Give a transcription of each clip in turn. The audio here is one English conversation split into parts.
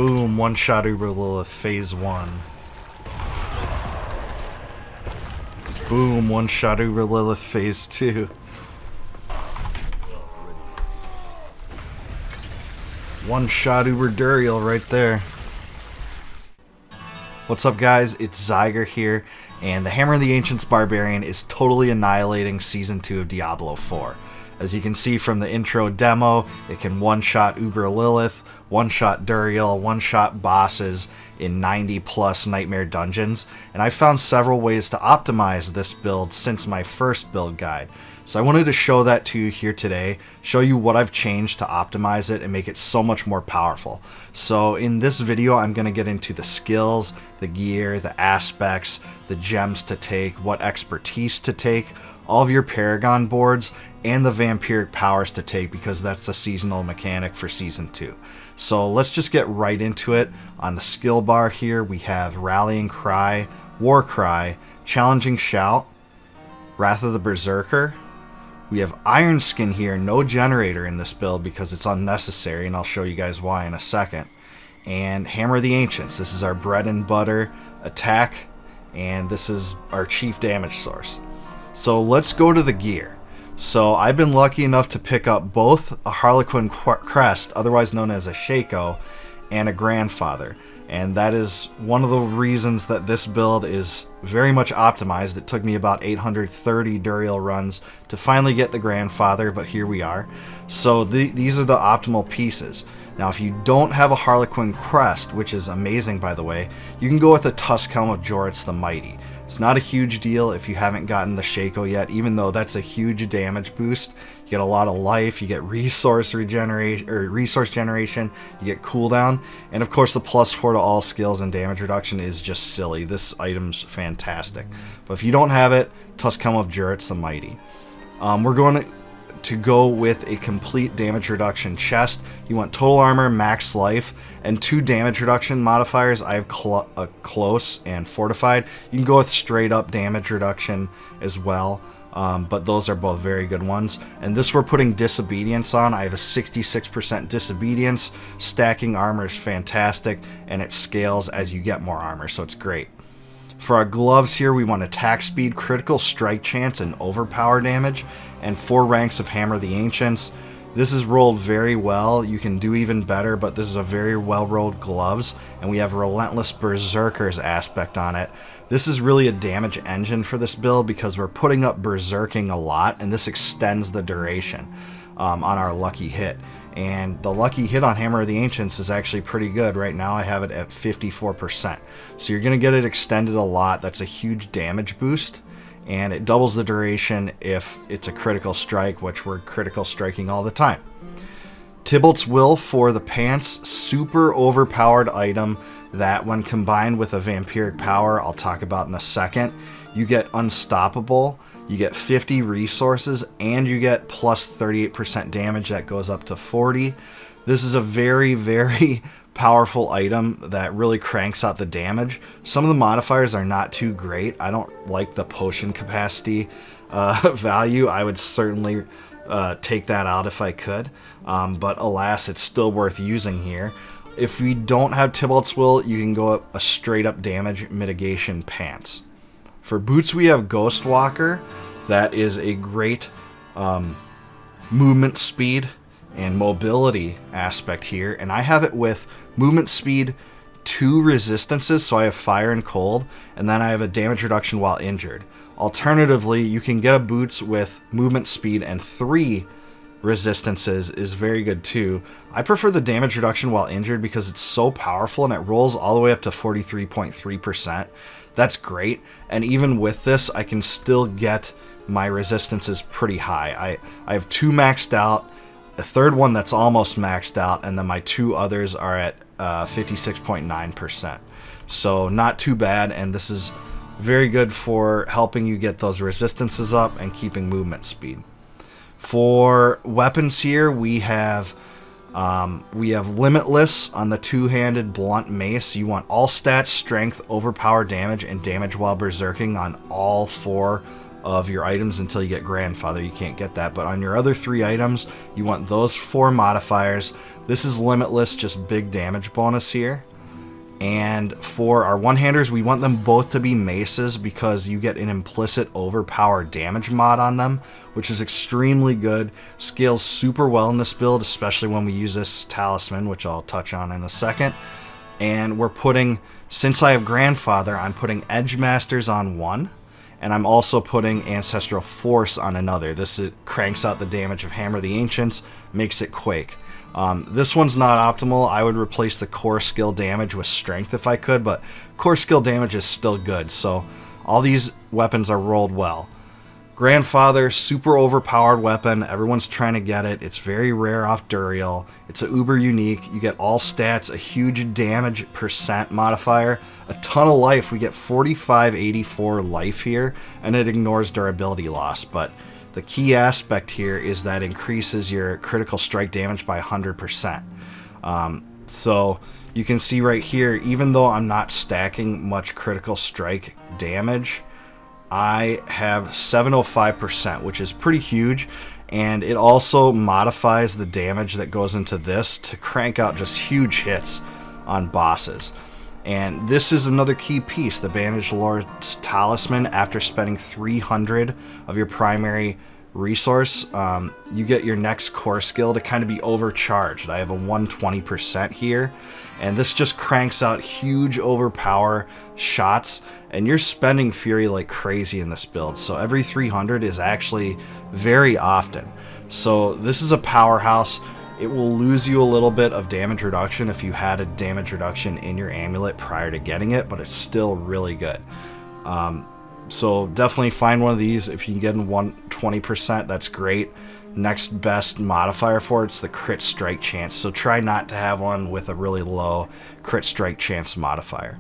Boom, one-shot Uber Lilith, phase 1. Boom, one-shot Uber Lilith, phase 2. One-shot Uber Duriel right there. What's up, guys? It's Xygor here, and the Hammer of the Ancients Barbarian is totally annihilating Season 2 of Diablo 4. As you can see from the intro demo, it can one-shot Uber Lilith, one-shot Duriel, one-shot bosses in 90+ nightmare dungeons, and I've found several ways to optimize this build since my first build guide. So I wanted to show that to you here today, show you what I've changed to optimize it and make it so much more powerful. So in this video, I'm going to get into the skills, the gear, the aspects, the gems to take, what expertise to take, all of your Paragon boards, and the Vampiric Powers to take, because that's the seasonal mechanic for Season 2. So let's just get right into it. On the skill bar here, we have Rallying Cry, War Cry, Challenging Shout, Wrath of the Berserker. We have Iron Skin here, no generator in this build because it's unnecessary, and I'll show you guys why in a second. And Hammer of the Ancients, this is our bread and butter attack, and this is our chief damage source. So let's go to the gear. So I've been lucky enough to pick up both a Harlequin crest, otherwise known as a Xygor, and a grandfather. And that is one of the reasons that this build is very much optimized. It took me about 830 Duriel runs to finally get the grandfather, but here we are. So these are the optimal pieces. Now, if you don't have a Harlequin crest, which is amazing by the way, you can go with a Tusk Helm of Jorits the Mighty. It's not a huge deal if you haven't gotten the Xygor yet, even though that's a huge damage boost. You get a lot of life, you get resource regeneration, or resource generation, you get cooldown, and of course the +4 to all skills and damage reduction is just silly. This item's fantastic. But if you don't have it, Tusk Helm of Jorits the Mighty. We're going to go with a complete damage reduction chest. You want total armor, max life, and 2 damage reduction modifiers. I have close and fortified. You can go with straight up damage reduction as well, but those are both very good ones. And this we're putting disobedience on. I have a 66% disobedience. Stacking armor is fantastic, and it scales as you get more armor, so it's great. For our gloves here, we want attack speed, critical strike chance, and overpower damage, and 4 ranks of Hammer of the Ancients. This is rolled very well. You can do even better, but this is a very well-rolled gloves, and we have Relentless Berserker's aspect on it. This is really a damage engine for this build because we're putting up berserking a lot, and this extends the duration on our lucky hit. And the lucky hit on Hammer of the Ancients is actually pretty good. Right now I have it at 54%. So you're going to get it extended a lot. That's a huge damage boost. And it doubles the duration if it's a critical strike, which we're critical striking all the time. Tybalt's Will for the pants. Super overpowered item that when combined with a Vampiric Power, I'll talk about in a second, you get unstoppable. You get 50 resources, and you get plus 38% damage that goes up to 40. This is a very, very powerful item that really cranks out the damage. Some of the modifiers are not too great. I don't like the potion capacity value. I would certainly take that out if I could, but alas, it's still worth using here. If we don't have Tybalt's Will, you can go a straight up damage mitigation pants. For boots, we have Ghost Walker. That is a great movement speed and mobility aspect here. And I have it with movement speed, 2 resistances, so I have fire and cold, and then I have a damage reduction while injured. Alternatively, you can get a boots with movement speed and 3 resistances is very good too. I prefer the damage reduction while injured because it's so powerful and it rolls all the way up to 43.3%. That's great, and even with this I can still get my resistances pretty high. I have 2 maxed out, a third one that's almost maxed out, and then my 2 others are at 56.9%. So not too bad, and this is very good for helping you get those resistances up and keeping movement speed. For weapons here, we have Limitless on the 2-handed blunt mace. You want all stats, strength, overpower damage, and damage while berserking on all 4 of your items until you get Grandfather. You can't get that, but on your other 3 items, you want those 4 modifiers. This is limitless, just big damage bonus here. And for our one-handers, we want them both to be maces because you get an implicit overpower damage mod on them, which is extremely good. Scales super well in this build, especially when we use this talisman, which I'll touch on in a second. And we're putting, since I have Grandfather, I'm putting Edge Masters on one, and I'm also putting Ancestral Force on another. This cranks out the damage of Hammer of the Ancients, makes it quake. This one's not optimal. I would replace the core skill damage with strength if I could, but core skill damage is still good, so all these weapons are rolled well. Grandfather, super overpowered weapon. Everyone's trying to get it. It's very rare off Duriel. It's a uber unique. You get all stats, a huge damage % modifier, a ton of life. We get 4584 life here, and it ignores durability loss, but the key aspect here is that increases your critical strike damage by 100%. So you can see right here, even though I'm not stacking much critical strike damage, I have 705%, which is pretty huge. And it also modifies the damage that goes into this to crank out just huge hits on bosses. And this is another key piece, the Bandaged Lord's Talisman. After spending 300 of your primary resource, you get your next core skill to kind of be overcharged. I have a 120% here, and this just cranks out huge overpower shots, and you're spending Fury like crazy in this build. So every 300 is actually very often. So this is a powerhouse. It will lose you a little bit of damage reduction if you had a damage reduction in your amulet prior to getting it, but it's still really good. So definitely find one of these. If you can get in 120%, that's great. Next best modifier for it's the crit strike chance. So try not to have one with a really low crit strike chance modifier.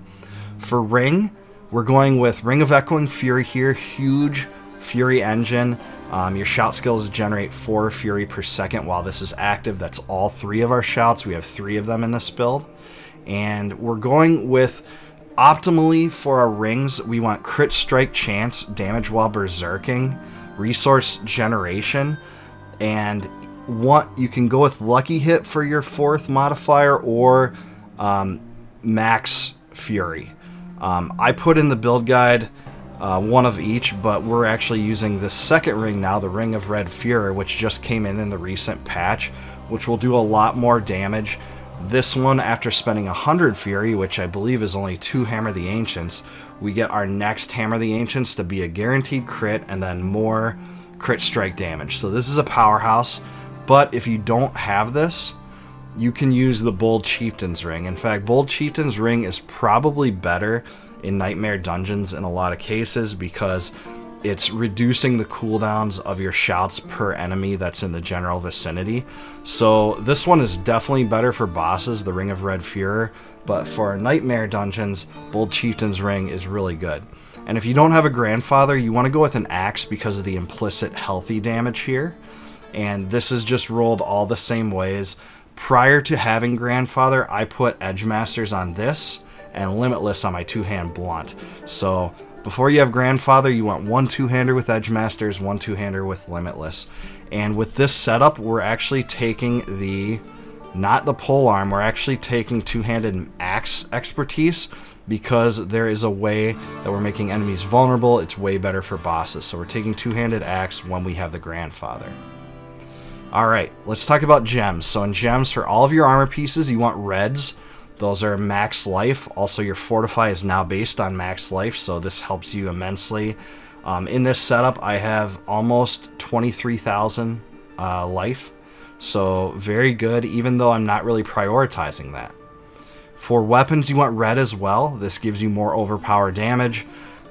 For Ring, we're going with Ring of Echoing Fury here. Huge Fury engine. Your shout skills generate 4 Fury per second while this is active. That's all 3 of our shouts. We have 3 of them in this build. And we're going with, optimally for our rings, we want crit strike chance, damage while berserking, resource generation, and you can go with lucky hit for your 4th modifier or max fury. I put in the build guide one of each, but we're actually using the second ring now, the Ring of Red Fury, which just came in the recent patch, which will do a lot more damage. This one, after spending 100 Fury, which I believe is only 2 Hammer the Ancients, we get our next Hammer the Ancients to be a guaranteed crit and then more crit strike damage. So this is a powerhouse, but if you don't have this, you can use the Bold Chieftain's Ring. In fact, Bold Chieftain's Ring is probably better in Nightmare Dungeons in a lot of cases because it's reducing the cooldowns of your shouts per enemy that's in the general vicinity. So this one is definitely better for bosses, the Ring of Red Fury, but for Nightmare Dungeons, Bold Chieftain's Ring is really good. And if you don't have a Grandfather, you want to go with an axe because of the implicit healthy damage here. And this is just rolled all the same ways. Prior to having Grandfather, I put Edge Masters on this and Limitless on my 2-hand blunt. So before you have Grandfather, you want 1 2-hander with Edge Masters, 1 2-hander with Limitless. And with this setup, we're actually taking not the polearm, we're actually taking 2-handed axe expertise because there is a way that we're making enemies vulnerable. It's way better for bosses. So we're taking 2-handed axe when we have the Grandfather. Alright, let's talk about gems. So in gems, for all of your armor pieces, you want reds. Those are max life. Also, your Fortify is now based on max life, so this helps you immensely. In this setup, I have almost 23,000 life, so very good, even though I'm not really prioritizing that. For weapons, you want red as well. This gives you more overpower damage.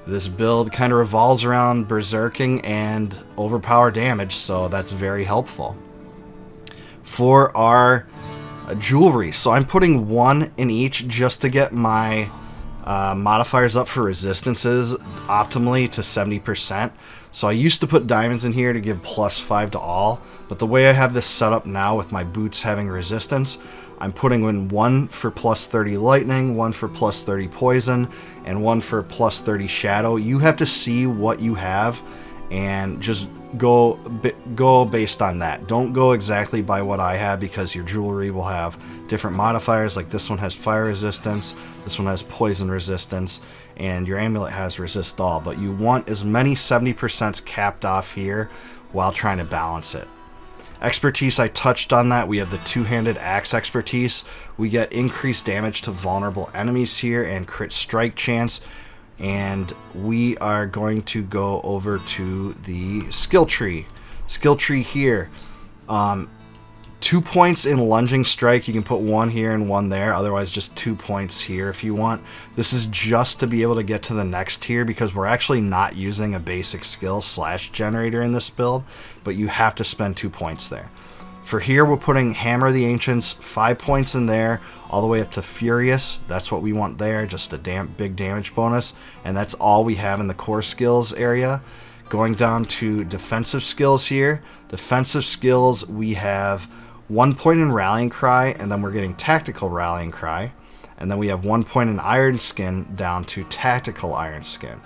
This build kind of revolves around berserking and overpower damage, so that's very helpful. For our jewelry, so I'm putting 1 in each just to get my modifiers up for resistances optimally to 70%. So I used to put diamonds in here to give +5 to all, but the way I have this set up now with my boots having resistance, I'm putting in 1 for +30 lightning, 1 for +30 poison, and 1 for +30 shadow. You have to see what you have and just go based on that. Don't go exactly by what I have, because your jewelry will have different modifiers. Like this one has fire resistance, this one has poison resistance, and your amulet has resist all. But you want as many 70% capped off here while trying to balance it. Expertise, I touched on that. We have the two-handed axe expertise. We get increased damage to vulnerable enemies here and crit strike chance. And we are going to go over to the skill tree. Skill tree here. 2 points in lunging strike. You can put 1 here and 1 there. Otherwise, just 2 points here if you want. This is just to be able to get to the next tier, because we're actually not using a basic skill / generator in this build, but you have to spend 2 points there. For here, we're putting Hammer of the Ancients, 5 points in there, all the way up to Furious. That's what we want there, just a big damage bonus. And that's all we have in the core skills area. Going down to defensive skills here. Defensive skills, we have 1 point in Rallying Cry, and then we're getting Tactical Rallying Cry. And then we have 1 point in Iron Skin down to Tactical Iron Skin.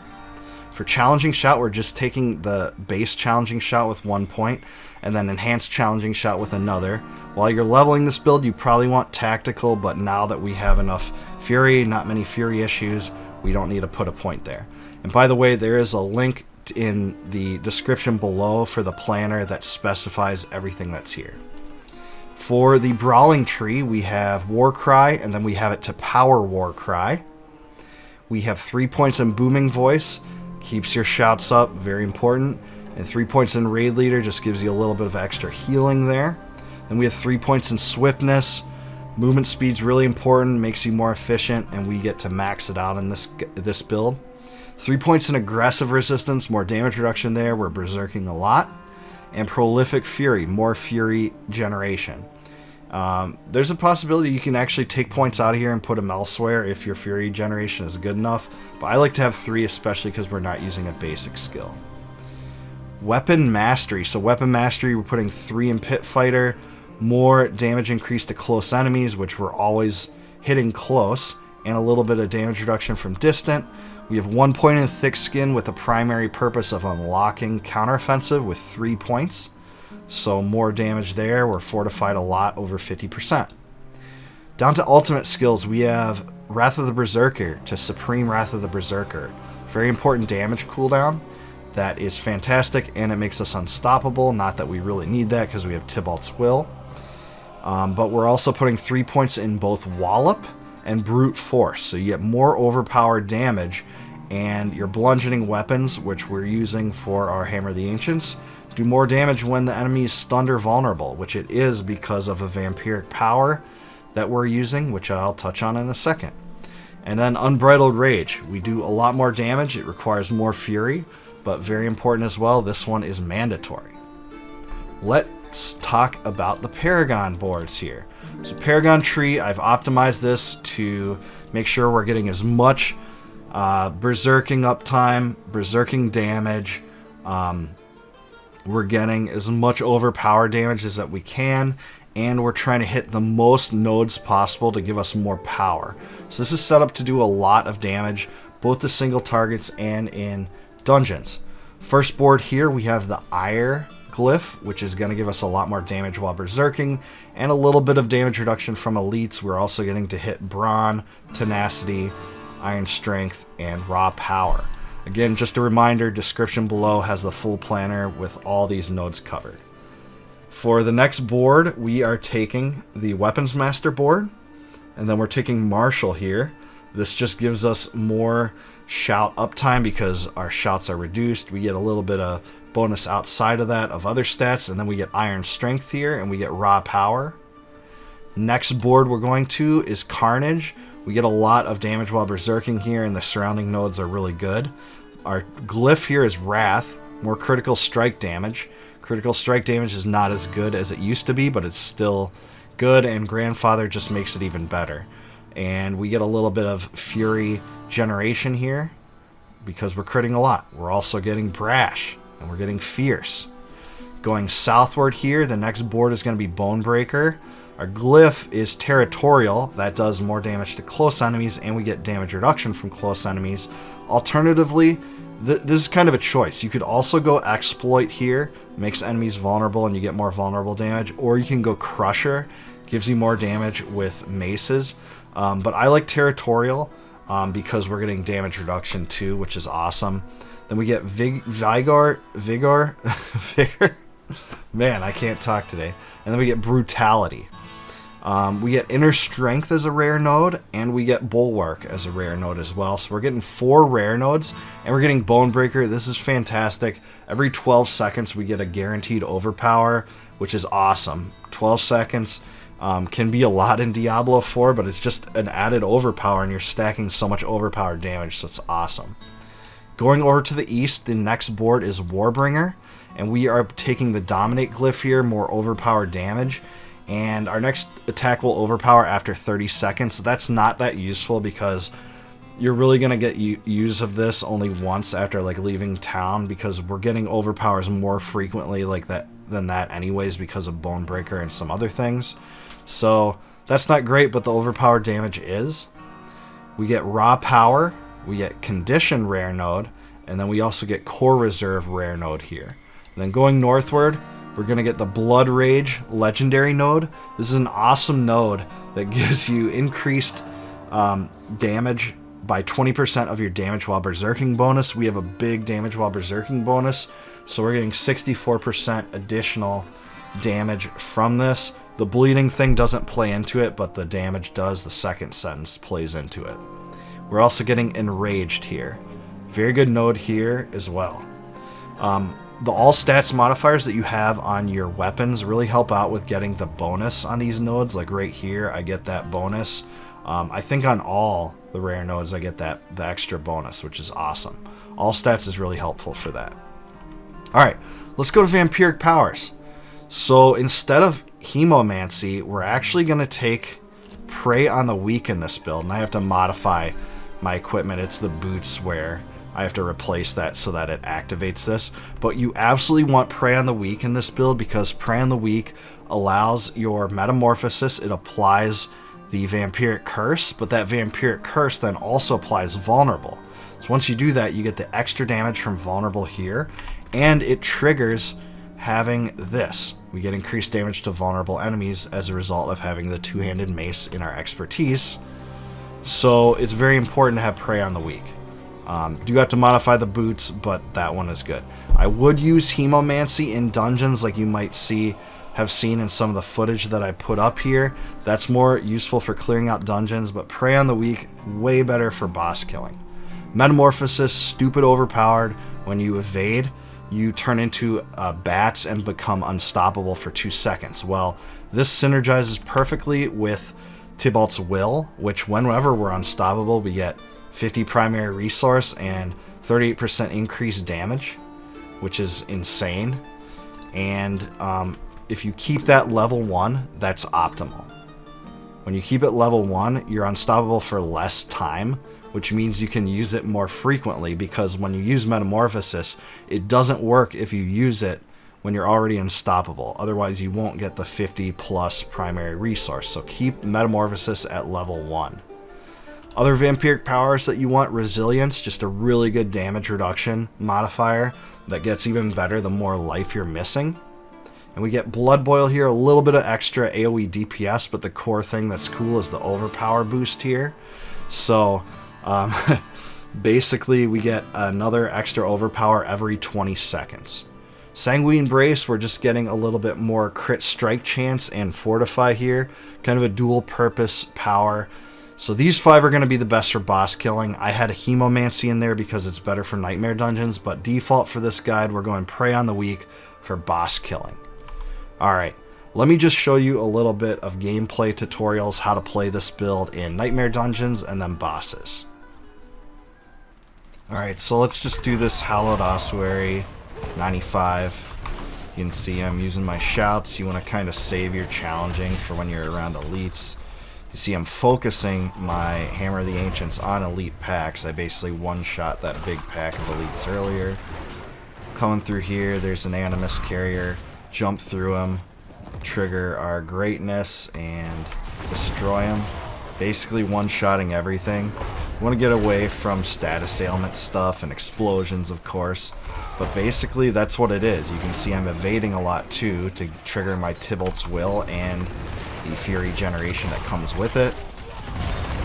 For Challenging Shot, we're just taking the base Challenging Shot with 1 point, and then Enhanced Challenging Shot with another. While you're leveling this build, you probably want Tactical, but now that we have enough Fury, not many Fury issues, we don't need to put a point there. And by the way, there is a link in the description below for the planner that specifies everything that's here. For the Brawling Tree, we have War Cry, and then we have it to Power War Cry. We have 3 points in Booming Voice, keeps your shouts up, very important. And 3 points in Raid Leader, just gives you a little bit of extra healing there. Then we have 3 points in Swiftness. Movement speed's really important, makes you more efficient, and we get to max it out in this build. 3 points in Aggressive Resistance, more damage reduction there, we're berserking a lot. And Prolific Fury, more Fury generation. There's a possibility you can actually take points out of here and put them elsewhere if your Fury generation is good enough. But I like to have 3, especially because we're not using a basic skill. Weapon Mastery. So Weapon Mastery, we're putting 3 in Pit Fighter. More damage increase to close enemies, which we're always hitting close. And a little bit of damage reduction from distant. We have 1 point in Thick Skin with the primary purpose of unlocking counteroffensive with 3 points. So more damage there. We're fortified a lot, over 50%. Down to ultimate skills, we have Wrath of the Berserker to Supreme Wrath of the Berserker. Very important damage cooldown. That is fantastic, and it makes us unstoppable. Not that we really need that because we have Tybalt's Will. But we're also putting 3 points in both Wallop and Brute Force. So you get more overpowered damage, and your bludgeoning weapons, which we're using for our Hammer of the Ancients, do more damage when the enemy is stunned or vulnerable, which it is because of a Vampiric Power that we're using, which I'll touch on in a second. And then Unbridled Rage. We do a lot more damage. It requires more Fury, but very important as well, this one is mandatory. Let's talk about the Paragon boards here. So Paragon Tree, I've optimized this to make sure we're getting as much berserking uptime, berserking damage. We're getting as much overpower damage as that we can, and we're trying to hit the most nodes possible to give us more power. So this is set up to do a lot of damage, both to single targets and in dungeons. First board here, we have the Ire Glyph, which is going to give us a lot more damage while berserking, and a little bit of damage reduction from elites. We're also getting to hit Brawn, Tenacity, Iron Strength, and Raw Power. Again, just a reminder, description below has the full planner with all these nodes covered. For the next board, we are taking the Weapons Master board, and then we're taking Martial here. This just gives us more shout uptime because our shouts are reduced. We get a little bit of bonus outside of that of other stats, and then we get Iron Strength here, and we get Raw Power. Next board we're going to is Carnage. We get a lot of damage while berserking here, and the surrounding nodes are really good. Our glyph here is Wrath, more critical strike damage. Critical strike damage is not as good as it used to be, but it's still good, and Grandfather just makes it even better. And we get a little bit of Fury generation here because we're critting a lot. We're also getting Brash, and we're getting Fierce. Going southward here, the next board is going to be Bonebreaker. Our glyph is Territorial. That does more damage to close enemies, and we get damage reduction from close enemies. Alternatively, this is kind of a choice. You could also go Exploit here, makes enemies vulnerable and you get more vulnerable damage, or you can go Crusher, gives you more damage with maces. But I like Territorial because we're getting damage reduction too, which is awesome. Then we get Vigor. Man, I can't talk today. And then we get Brutality. We get Inner Strength as a rare node, and we get Bulwark as a rare node as well. So we're getting 4 rare nodes, and we're getting Bonebreaker. This is fantastic. Every 12 seconds we get a guaranteed overpower, which is awesome. 12 seconds can be a lot in Diablo 4, but it's just an added overpower, and you're stacking so much overpowered damage, so it's awesome. Going over to the east, the next board is Warbringer, and we are taking the Dominate glyph here, more overpowered damage. And our next attack will overpower after 30 seconds. That's not that useful because you're really going to get use of this only once after like leaving town, because we're getting overpowers more frequently than that anyways because of Bonebreaker and some other things. So that's not great, but the overpowered damage is. We get Raw Power, we get Condition rare node, and then we also get Core Reserve rare node here. And then going northward, we're going to get the Blood Rage legendary node. This is an awesome node that gives you increased damage by 20% of your damage while berserking bonus. We have a big damage while berserking bonus, so we're getting 64% additional damage from this. The bleeding thing doesn't play into it, but the damage does. The second sentence plays into it. We're also getting Enraged here. Very good node here as well. The all stats modifiers that you have on your weapons really help out with getting the bonus on these nodes. Like right here, I get that bonus. I think on all the rare nodes, I get the extra bonus, which is awesome. All stats is really helpful for that. All right, let's go to Vampiric Powers. So instead of Hemomancy, we're actually going to take Prey on the Weak in this build, and I have to modify my equipment. It's the boots where I have to replace that so that it activates this. But you absolutely want Prey on the Weak in this build, because Prey on the Weak allows your Metamorphosis. It applies the Vampiric Curse, but that Vampiric Curse then also applies Vulnerable. So once you do that, you get the extra damage from Vulnerable here, and it triggers having this. We get increased damage to vulnerable enemies as a result of having the two-handed mace in our expertise. So it's very important to have Prey on the Weak. Do have to modify the boots, but that one is good. I would use Hemomancy in dungeons like you might have seen in some of the footage that I put up here. That's more useful for clearing out dungeons, but Prey on the Weak, way better for boss killing. Metamorphosis, stupid overpowered. When you evade, you turn into bats and become unstoppable for 2 seconds. Well, this synergizes perfectly with Tybalt's Will, which whenever we're unstoppable, we get 50 primary resource and 38% increased damage, which is insane. And if you keep that level 1, that's optimal. When you keep it level 1, you're unstoppable for less time, which means you can use it more frequently, because when you use Metamorphosis, it doesn't work if you use it when you're already unstoppable. Otherwise, you won't get the 50 plus primary resource. So keep Metamorphosis at level 1. Other Vampiric Powers that you want: Resilience, just a really good damage reduction modifier that gets even better the more life you're missing. And we get Blood Boil here, a little bit of extra AoE DPS, but the core thing that's cool is the overpower boost here. So basically we get another extra overpower every 20 seconds. Sanguine Brace, we're just getting a little bit more crit strike chance, and Fortify here, kind of a dual purpose power. So these 5 are going to be the best for boss killing. I had a Hemomancy in there because it's better for Nightmare Dungeons, but default for this guide, we're going Prey on the Weak for boss killing. Alright, let me just show you a little bit of gameplay tutorials, how to play this build in Nightmare Dungeons and then bosses. Alright, so let's just do this Hallowed Ossuary 95. You can see I'm using my shouts. You want to kind of save your challenging for when you're around elites. You see I'm focusing my Hammer of the Ancients on elite packs. I basically one-shot that big pack of elites earlier. Coming through here, there's an Animus Carrier. Jump through him, trigger our Greatness, and destroy him. Basically one-shotting everything. You want to get away from status ailment stuff and explosions, of course. But basically, that's what it is. You can see I'm evading a lot, too, to trigger my Tybalt's Will and the Fury generation that comes with it.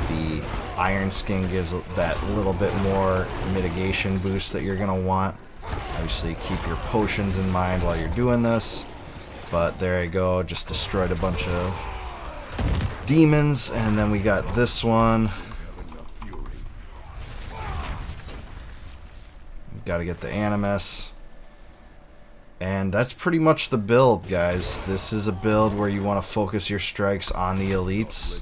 The Iron Skin gives that little bit more mitigation boost that you're going to want. Obviously, keep your potions in mind while you're doing this. But there you go, just destroyed a bunch of demons. And then we got this one. Gotta get the Animus. And that's pretty much the build, guys. This is a build where you want to focus your strikes on the elites.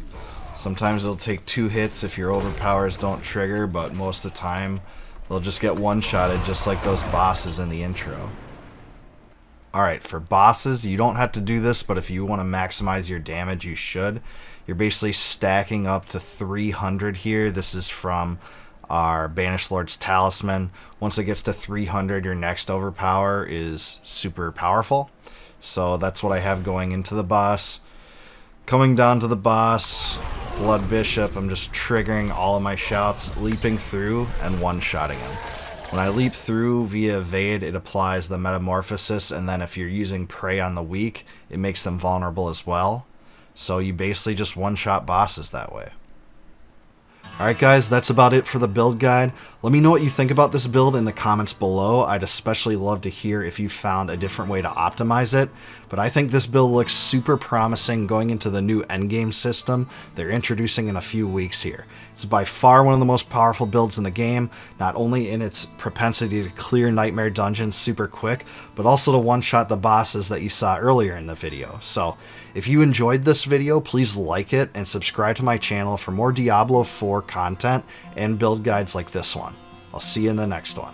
Sometimes it'll take 2 hits if your overpowers don't trigger, but most of the time they'll just get one-shotted, just like those bosses in the intro. Alright, for bosses, you don't have to do this, but if you want to maximize your damage, you should. You're basically stacking up to 300 here. This is from our Banished Lord's Talisman. Once it gets to 300, your next overpower is super powerful. So that's what I have going into the boss. Coming down to the boss, Blood Bishop, I'm just triggering all of my shouts, leaping through, and one-shotting him. When I leap through via evade, it applies the Metamorphosis, and then if you're using Prey on the weak, it makes them vulnerable as well. So you basically just one-shot bosses that way. Alright guys, that's about it for the build guide. Let me know what you think about this build in the comments below. I'd especially love to hear if you found a different way to optimize it. But I think this build looks super promising going into the new endgame system they're introducing in a few weeks here. It's by far one of the most powerful builds in the game, not only in its propensity to clear nightmare dungeons super quick, but also to one-shot the bosses that you saw earlier in the video. So, if you enjoyed this video, please like it and subscribe to my channel for more Diablo 4 content and build guides like this one. I'll see you in the next one.